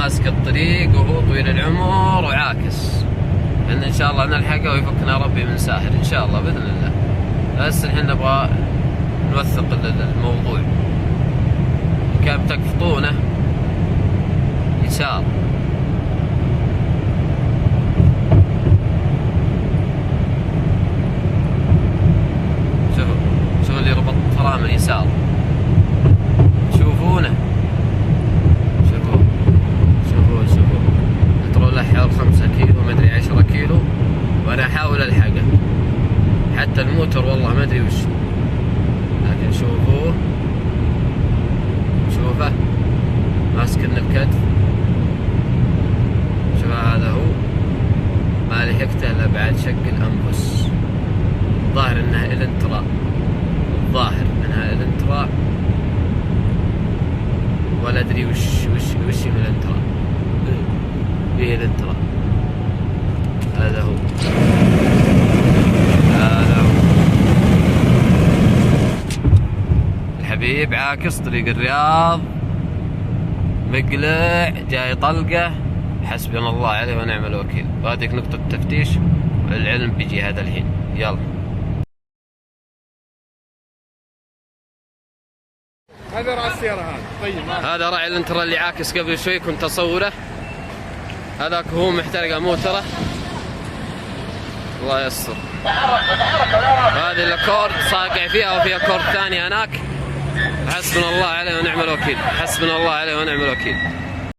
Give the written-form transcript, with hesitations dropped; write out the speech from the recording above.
ماسك الطريق وهو طويل العمر وعاكس. ان شاء الله نلحقه ويفكنا ربي من ساهر ان شاء الله باذن الله. بس الحين نبغى نوثق الموضوع. كان تقفطونه يسار، شوفوا اللي ربط فرامل اليسار، تشوفونه، شوفوا الترول له حوالي 5 كيلو ما ادري 10 كيلو وانا احاول الحقه. حتى الموتر والله ما ادري وش، لكن شوفوه ماسك الكتف. شوف هذا هو، ما لحقته الا بعد شق الانفس. الظاهر انها الانترا، ولا ادري وش من الانترا. فيه الانترا، هذا هو. الحبيب عاكس طريق الرياض، مقلع جاي طلقه، حسبنا الله عليه ونعم الوكيل. وهذيك نقطة تفتيش والعلم بيجي هذا الحين. يلا هذا راعي السيارة هذا. طيب هذا راعي الانترا اللي عاكس قبل شوي كنت اصوره. هذاك هو محترق موتره، الله يستر. هذه الكورد صاقع فيها وفيها كورد ثاني هناك. حسبنا الله عليه ونعم الوكيل، حسبنا الله عليه ونعم الوكيل.